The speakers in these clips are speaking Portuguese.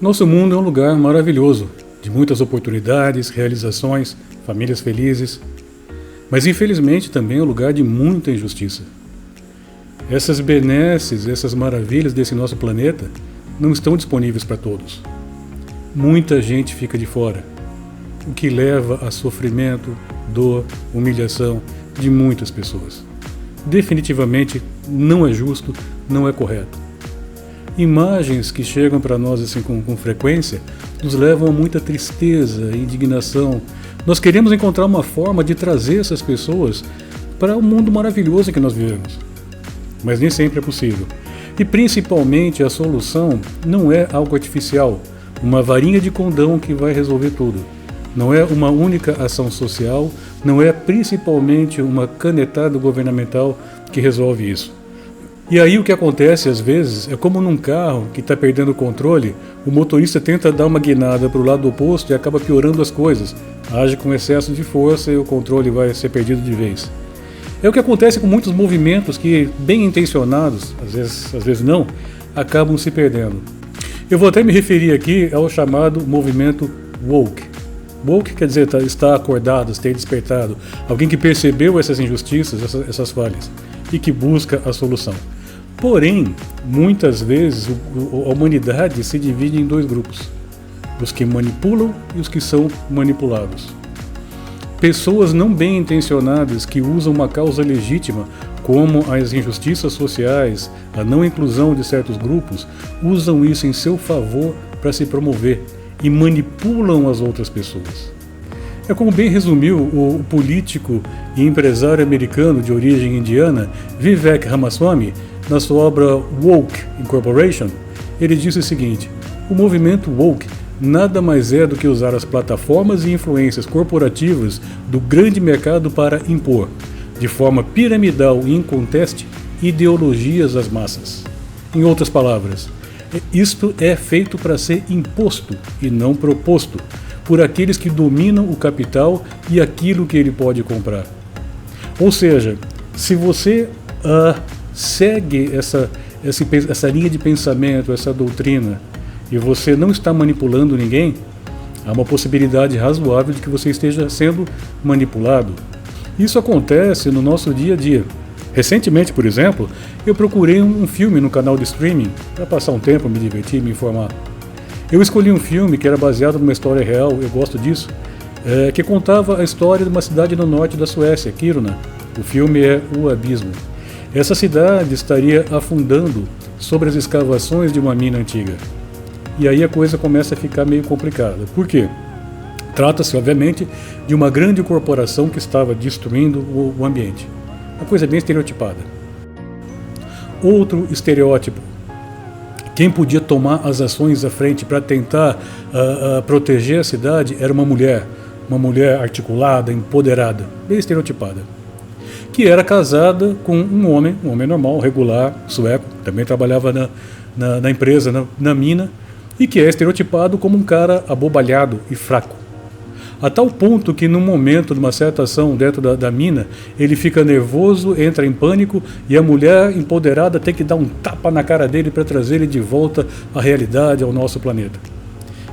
Nosso mundo é um lugar maravilhoso, de muitas oportunidades, realizações, famílias felizes, mas infelizmente também é um lugar de muita injustiça. Essas benesses, essas maravilhas desse nosso planeta não estão disponíveis para todos. Muita gente fica de fora, o que leva a sofrimento, dor, humilhação de muitas pessoas. Definitivamente não é justo, não é correto. Imagens que chegam para nós assim com frequência nos levam a muita tristeza e indignação. Nós queremos encontrar uma forma de trazer essas pessoas para o mundo maravilhoso em que nós vivemos. Mas nem sempre é possível. E principalmente a solução não é algo artificial, uma varinha de condão que vai resolver tudo. Não é uma única ação social, não é principalmente uma canetada governamental que resolve isso. E aí o que acontece às vezes é como num carro que está perdendo o controle, o motorista tenta dar uma guinada para o lado oposto e acaba piorando as coisas. Age com excesso de força e o controle vai ser perdido de vez. É o que acontece com muitos movimentos que, bem intencionados, às vezes não, acabam se perdendo. Eu vou até me referir aqui ao chamado movimento woke. Woke quer dizer estar acordado, ter despertado, alguém que percebeu essas injustiças, essas falhas e que busca a solução. Porém, muitas vezes a humanidade se divide em dois grupos: os que manipulam e os que são manipulados. Pessoas não bem intencionadas que usam uma causa legítima, como as injustiças sociais, a não inclusão de certos grupos, usam isso em seu favor para se promover e manipulam as outras pessoas. É como bem resumiu o político e empresário americano de origem indiana, Vivek Ramaswamy, na sua obra Woke Incorporation. Ele disse o seguinte: o movimento woke nada mais é do que usar as plataformas e influências corporativas do grande mercado para impor, de forma piramidal e inconteste, ideologias às massas. Em outras palavras, isto é feito para ser imposto e não proposto por aqueles que dominam o capital e aquilo que ele pode comprar. Ou seja, se você segue essa linha de pensamento, essa doutrina, e você não está manipulando ninguém, há uma possibilidade razoável de que você esteja sendo manipulado. Isso acontece no nosso dia a dia. Recentemente, por exemplo, eu procurei um filme no canal de streaming para passar um tempo, me divertir, me informar. Eu escolhi um filme que era baseado numa história real, eu gosto disso, que contava a história de uma cidade no norte da Suécia, Kiruna. O filme é O Abismo. Essa cidade estaria afundando sobre as escavações de uma mina antiga. E aí a coisa começa a ficar meio complicada. Por quê? Trata-se, obviamente, de uma grande corporação que estava destruindo o ambiente. Uma coisa bem estereotipada. Outro estereótipo: quem podia tomar as ações à frente para tentar proteger a cidade era uma mulher articulada, empoderada, bem estereotipada, que era casada com um homem normal, regular, sueco, também trabalhava na empresa, na mina, e que é estereotipado como um cara abobalhado e fraco. A tal ponto que num momento de uma certa ação dentro da mina, ele fica nervoso, entra em pânico e a mulher empoderada tem que dar um tapa na cara dele para trazer ele de volta à realidade, ao nosso planeta.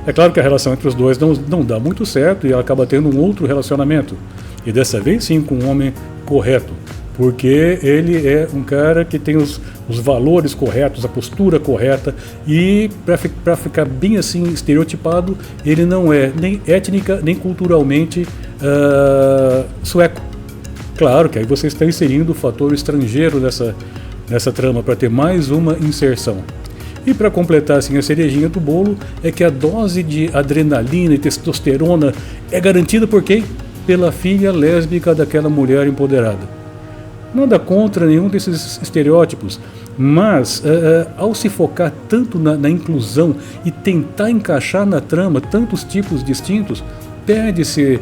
É claro que a relação entre os dois não dá muito certo e ela acaba tendo um outro relacionamento. E dessa vez sim com um homem correto, porque ele é um cara que tem os valores corretos, a postura correta, e para ficar bem assim estereotipado, ele não é nem étnica nem culturalmente sueco. Claro que aí você está inserindo o fator estrangeiro nessa trama para ter mais uma inserção. E para completar assim a cerejinha do bolo é que a dose de adrenalina e testosterona é garantida por quem? Pela filha lésbica daquela mulher empoderada. Nada contra nenhum desses estereótipos, mas ao se focar tanto na inclusão e tentar encaixar na trama tantos tipos distintos, perde-se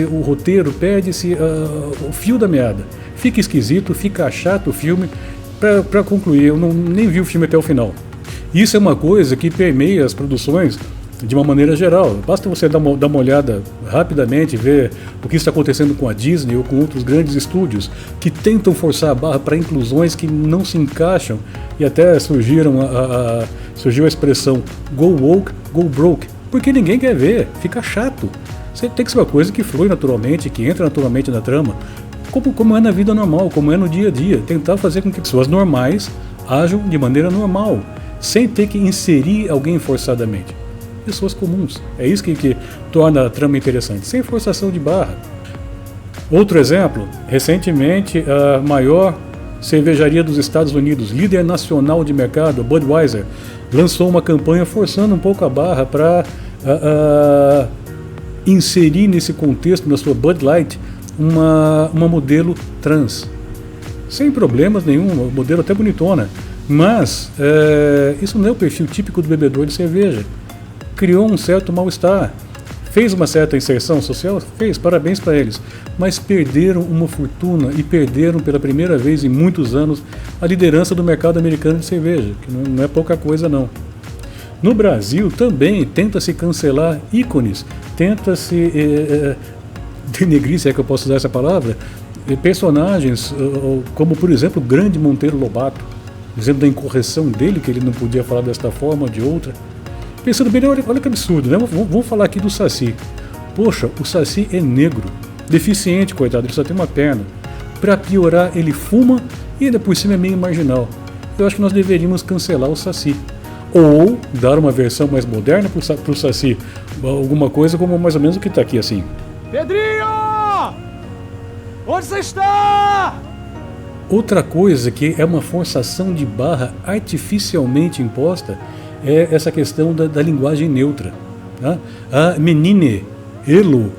o roteiro, perde-se o fio da meada. Fica esquisito, fica chato o filme. Para concluir, eu nem vi o filme até o final. Isso é uma coisa que permeia as produções de uma maneira geral. Basta você dar uma olhada rapidamente, ver o que está acontecendo com a Disney ou com outros grandes estúdios que tentam forçar a barra para inclusões que não se encaixam, e até surgiu a expressão go woke, go broke, porque ninguém quer ver, fica chato. Você tem que ser uma coisa que flui naturalmente, que entra naturalmente na trama, como é na vida normal, como é no dia a dia. Tentar fazer com que pessoas normais ajam de maneira normal, sem ter que inserir alguém forçadamente. Pessoas comuns. É isso que torna a trama interessante, sem forçação de barra. Outro exemplo, recentemente a maior cervejaria dos Estados Unidos, líder nacional de mercado, Budweiser, lançou uma campanha forçando um pouco a barra para inserir nesse contexto, na sua Bud Light, uma modelo trans. Sem problemas nenhum, modelo até bonitona, mas isso não é o perfil típico do bebedor de cerveja. Criou um certo mal-estar, fez uma certa inserção social, fez, parabéns para eles, mas perderam uma fortuna e perderam pela primeira vez em muitos anos a liderança do mercado americano de cerveja, que não é pouca coisa não. No Brasil também tenta-se cancelar ícones, tenta-se denegrir, se é que eu posso usar essa palavra, personagens como, por exemplo, o grande Monteiro Lobato, dizendo da incorreção dele, que ele não podia falar desta forma ou de outra. Pensando bem, olha que absurdo, né? Vamos falar aqui do Saci. Poxa, o Saci é negro, deficiente, coitado, ele só tem uma perna. Para piorar, ele fuma e ainda por cima é meio marginal. Eu acho que nós deveríamos cancelar o Saci. Ou dar uma versão mais moderna pro Saci. Alguma coisa como mais ou menos o que está aqui assim. Pedrinho! Onde você está? Outra coisa que é uma forçação de barra artificialmente imposta é essa questão da linguagem neutra. Tá? A menine, elo.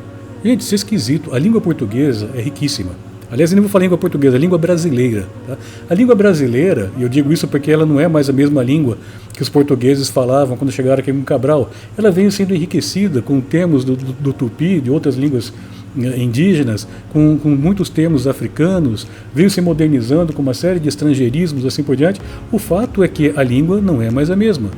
Gente, isso é esquisito. A língua portuguesa é riquíssima. Aliás, eu nem vou falar língua portuguesa, a língua brasileira. Tá? A língua brasileira, e eu digo isso porque ela não é mais a mesma língua que os portugueses falavam quando chegaram aqui em Cabral. Ela veio sendo enriquecida com termos do tupi, de outras línguas indígenas, com muitos termos africanos, veio se modernizando com uma série de estrangeirismos, assim por diante. O fato é que a língua não é mais a mesma.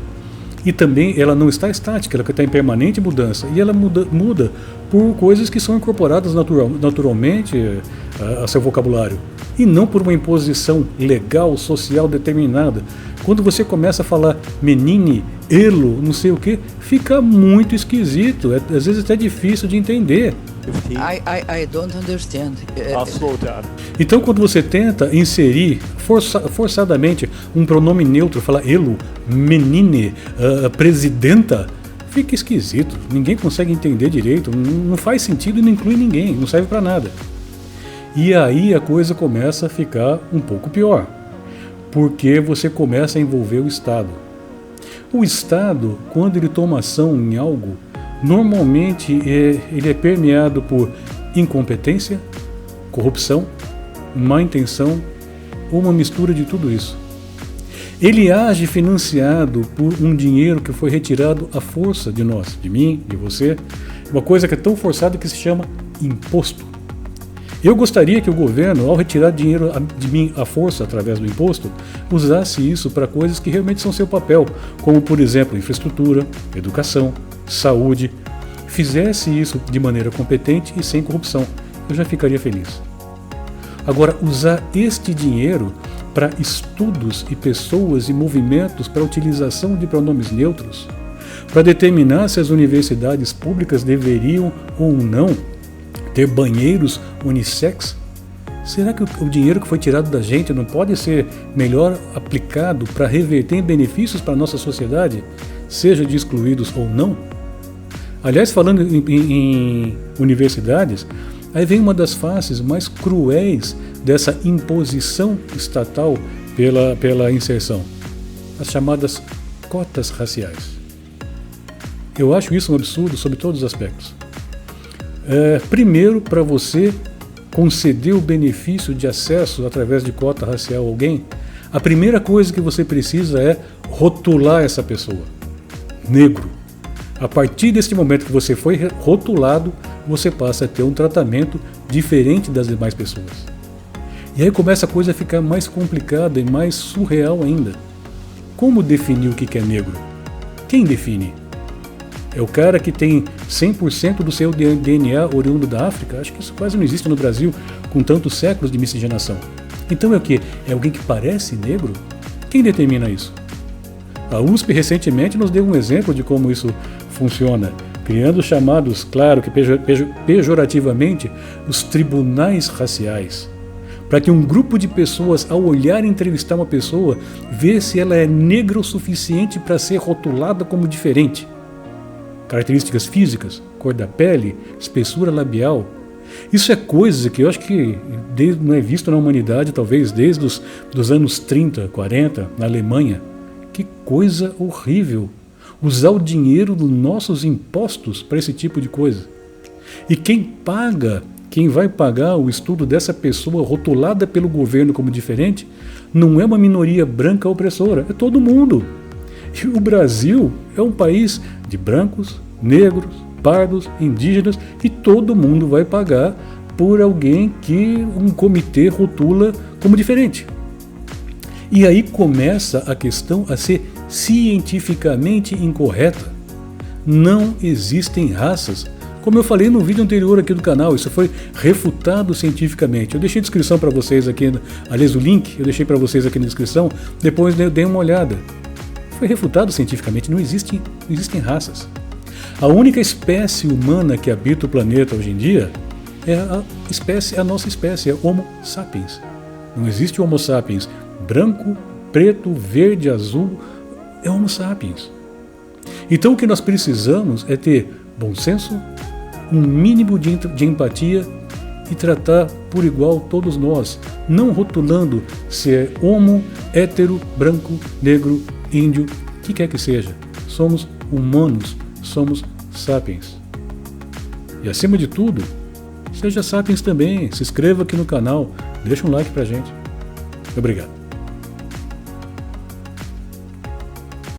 E também ela não está estática, ela está em permanente mudança. E ela muda por coisas que são incorporadas naturalmente a seu vocabulário. E não por uma imposição legal, social determinada. Quando você começa a falar menine, elo, não sei o que, fica muito esquisito. Às vezes até difícil de entender. I don't understand. I'll slow down. Então, quando você tenta inserir forçadamente um pronome neutro, falar elo, menine, presidenta, fica esquisito. Ninguém consegue entender direito, não faz sentido e não inclui ninguém, não serve para nada. E aí a coisa começa a ficar um pouco pior, porque você começa a envolver o Estado. O Estado, quando ele toma ação em algo, normalmente ele é permeado por incompetência, corrupção, má intenção ou uma mistura de tudo isso. Ele age financiado por um dinheiro que foi retirado à força de nós, de mim, de você, uma coisa que é tão forçada que se chama imposto. Eu gostaria que o governo, ao retirar dinheiro de mim à força através do imposto, usasse isso para coisas que realmente são seu papel, como, por exemplo, infraestrutura, educação, saúde. Fizesse isso de maneira competente e sem corrupção, eu já ficaria feliz. Agora, usar este dinheiro para estudos e pessoas e movimentos para a utilização de pronomes neutros, para determinar se as universidades públicas deveriam ou não ter banheiros unissex, será que o dinheiro que foi tirado da gente não pode ser melhor aplicado para reverter em benefícios para a nossa sociedade, seja de excluídos ou não? Aliás, falando em universidades, aí vem uma das faces mais cruéis dessa imposição estatal pela inserção, as chamadas cotas raciais. Eu acho isso um absurdo sob todos os aspectos. Primeiro, para você conceder o benefício de acesso através de cota racial a alguém, a primeira coisa que você precisa é rotular essa pessoa. Negro. A partir desse momento que você foi rotulado, você passa a ter um tratamento diferente das demais pessoas. E aí começa a coisa a ficar mais complicada e mais surreal ainda. Como definir o que é negro? Quem define? É o cara que tem 100% do seu DNA oriundo da África? Acho que isso quase não existe no Brasil, com tantos séculos de miscigenação. Então é o quê? É alguém que parece negro? Quem determina isso? A USP recentemente nos deu um exemplo de como isso funciona, criando os chamados, claro que pejorativamente, os tribunais raciais, para que um grupo de pessoas, ao olhar e entrevistar uma pessoa, vê se ela é negra o suficiente para ser rotulada como diferente. Características físicas, cor da pele, espessura labial. Isso é coisa que eu acho que não é visto na humanidade, talvez desde os anos 30, 40, na Alemanha. Que coisa horrível! Usar o dinheiro dos nossos impostos para esse tipo de coisa. E quem vai pagar o estudo dessa pessoa rotulada pelo governo como diferente, não é uma minoria branca opressora, é todo mundo. E o Brasil é um país de brancos, negros, pardos, indígenas, e todo mundo vai pagar por alguém que um comitê rotula como diferente. E aí começa a questão a ser cientificamente incorreta. Não existem raças. Como eu falei no vídeo anterior aqui do canal, isso foi refutado cientificamente. Eu deixei a descrição para vocês aqui, aliás o link, eu deixei para vocês aqui na descrição, depois dêem uma olhada. Foi refutado cientificamente, não existem raças. A única espécie humana que habita o planeta hoje em dia é a nossa espécie, é Homo sapiens. Não existe Homo sapiens branco, preto, verde, azul, é Homo sapiens. Então o que nós precisamos é ter bom senso, um mínimo de empatia e tratar por igual todos nós, não rotulando se é homo, hétero, branco, negro, índio, o que quer que seja. Somos humanos, somos sapiens. E acima de tudo, seja sapiens também, se inscreva aqui no canal, deixa um like pra gente. Obrigado.